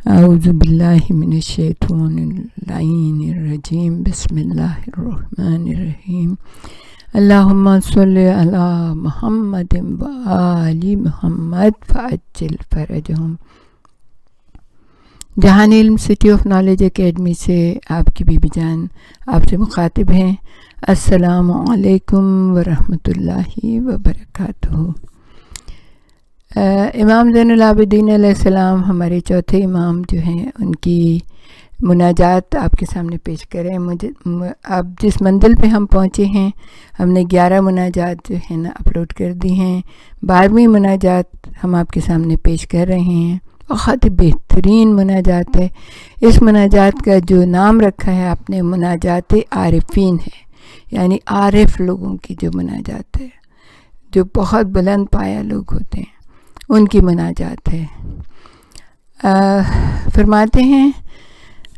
اعوذ باللہ من الشیطان اللعین الرجیم بسم اللہ الرحمن الرحیم اللہم صلی علی محمد و آل محمد فعجل فرجہم۔ جہان علم سٹی آف نالج اکیڈمی سے آپ کی بیوی جان آپ سے مخاطب ہیں۔ السلام علیکم ورحمۃ اللہ وبرکاتہ۔ امام زین العابدین علیہ السلام ہمارے چوتھے امام جو ہیں، ان کی مناجات آپ کے سامنے پیش کریں۔ اب جس منزل پہ ہم پہنچے ہیں، ہم نے 11 مناجات جو ہیں نا اپلوڈ کر دی ہیں۔ 12ویں مناجات ہم آپ کے سامنے پیش کر رہے ہیں۔ بہت بہترین مناجات ہے۔ اس مناجات کا جو نام رکھا ہے آپ نے، مناجات عارفین ہے، یعنی عارف لوگوں کی جو مناجات ہے، جو بہت بلند پایہ لوگ ہوتے ہیں، ان کی مناجات ہے۔ فرماتے ہیں،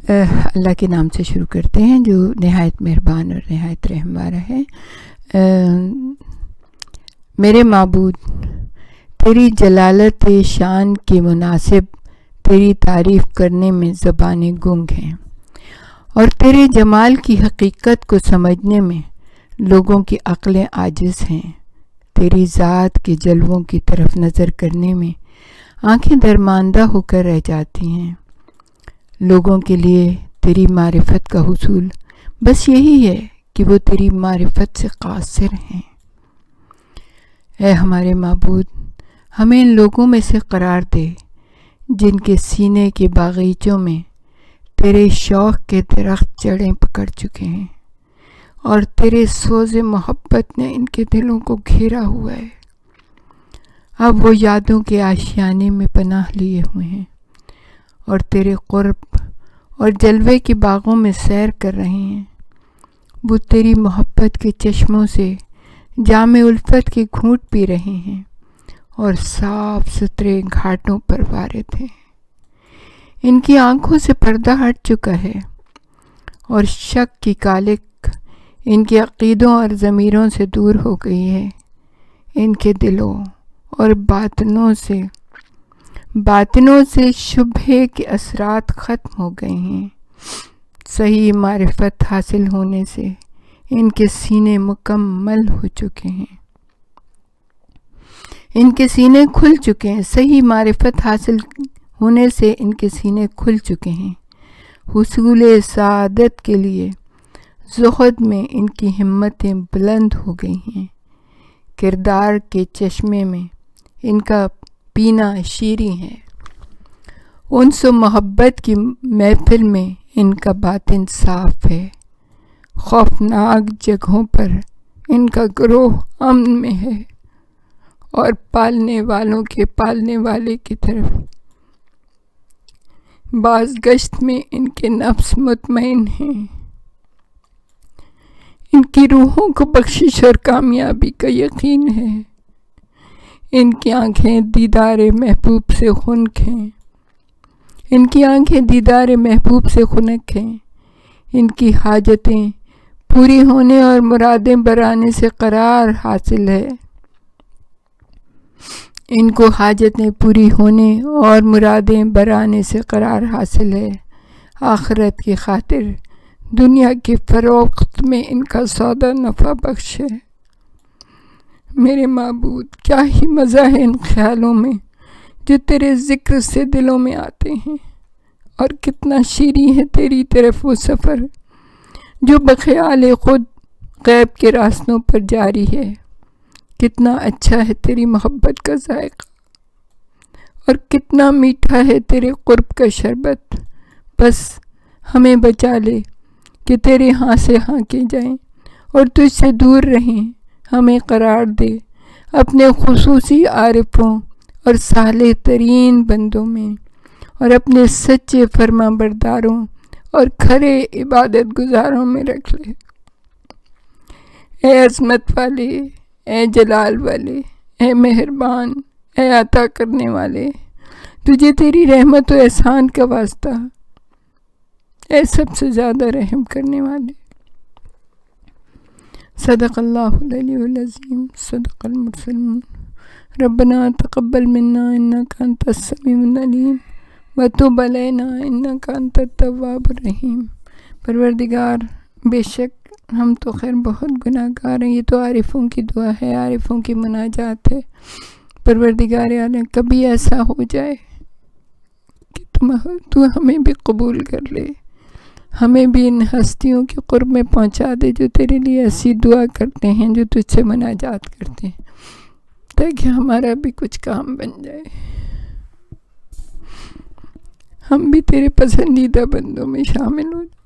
اللہ کے نام سے شروع کرتے ہیں جو نہایت مہربان اور نہایت رحم والا ہے۔ میرے معبود، تیری جلالت شان کے مناسب تیری تعریف کرنے میں زبانیں گنگ ہیں، اور تیرے جمال کی حقیقت کو سمجھنے میں لوگوں کی عقلیں عاجز ہیں۔ تیری ذات کے جلووں کی طرف نظر کرنے میں آنکھیں درماندہ ہو کر رہ جاتی ہیں۔ لوگوں کے لیے تیری معرفت کا حصول بس یہی ہے کہ وہ تیری معرفت سے قاصر ہیں۔ اے ہمارے معبود، ہمیں ان لوگوں میں سے قرار دے جن کے سینے کے باغیچوں میں تیرے شوق کے درخت جڑیں پکڑ چکے ہیں، اور تیرے سوز محبت نے ان کے دلوں کو گھیرا ہوا ہے۔ اب وہ یادوں کے آشیانے میں پناہ لیے ہوئے ہیں، اور تیرے قرب اور جلوے کے باغوں میں سیر کر رہے ہیں۔ وہ تیری محبت کے چشموں سے جام الفت کے گھونٹ پی رہے ہیں، اور صاف ستھرے گھاٹوں پر وارد ہیں۔ ان کی آنکھوں سے پردہ ہٹ چکا ہے، اور شک کی کالک ان کے عقیدوں اور ضمیروں سے دور ہو گئی ہے۔ ان کے دلوں اور باطنوں سے شبہے کے اثرات ختم ہو گئے ہیں۔ صحیح معرفت حاصل ہونے سے ان کے سینے مکمل ہو چکے ہیں، ان کے سینے کھل چکے ہیں۔ صحیح معرفت حاصل ہونے سے ان کے سینے کھل چکے ہیں۔ حصول سعادت کے لیے زہد میں ان کی ہمتیں بلند ہو گئی ہیں۔ کردار کے چشمے میں ان کا پینا شیریں ہے۔ انس و محبت کی محفل میں ان کا باطن صاف ہے۔ خوفناک جگہوں پر ان کا گروہ امن میں ہے، اور پالنے والوں کے پالنے والے کی طرف بازگشت میں ان کے نفس مطمئن ہیں۔ ان کی روحوں کو بخشش اور کامیابی کا یقین ہے۔ ان کی آنکھیں دیدار محبوب سے خنک ہیں۔ ان کی آنکھیں دیدار محبوب سے خنک ہیں۔ ان کی حاجتیں پوری ہونے اور مرادیں برانے سے قرار حاصل ہے۔ ان کو حاجتیں پوری ہونے اور مرادیں برانے سے قرار حاصل ہے۔ آخرت کی خاطر دنیا کے فروخت میں ان کا سودا نفع بخش ہے۔ میرے معبود، کیا ہی مزہ ہے ان خیالوں میں جو تیرے ذکر سے دلوں میں آتے ہیں، اور کتنا شیریں ہے تیری طرف وہ سفر جو بخیال خود غیب کے راستوں پر جاری ہے۔ کتنا اچھا ہے تیری محبت کا ذائقہ، اور کتنا میٹھا ہے تیرے قرب کا شربت۔ بس ہمیں بچا لے کہ تیرے ہاں سے ہانکے جائیں اور تجھ سے دور رہیں۔ ہمیں قرار دے اپنے خصوصی عارفوں اور صالح ترین بندوں میں، اور اپنے سچے فرما برداروں اور کھرے عبادت گزاروں میں رکھ لے۔ اے عظمت والے، اے جلال والے، اے مہربان، اے عطا کرنے والے، تجھے تیری رحمت و احسان کا واسطہ، اے سب سے زیادہ رحم کرنے والے۔ صدق اللہ العلی العظیم، صدق المرسلون۔ ربنا تقبل منا انک انت السمیع العلیم، وَتُبْ عَلَيْنَا إِنَّكَ أَنْتَ التَّوَّابُ الرَّحِيمُ۔ پروردگار بے شک ہم تو خیر بہت گناہ گار ہیں، یہ تو عارفوں کی دعا ہے، عارفوں کی مناجات ہے۔ پروردگار عالم کبھی ایسا ہو جائے کہ تو ہمیں بھی قبول کر لے، ہمیں بھی ان ہستیوں کے قرب میں پہنچا دے جو تیرے لیے ایسی دعا کرتے ہیں، جو تجھ سے مناجات کرتے ہیں، تاکہ ہمارا بھی کچھ کام بن جائے، ہم بھی تیرے پسندیدہ بندوں میں شامل ہو جائیں۔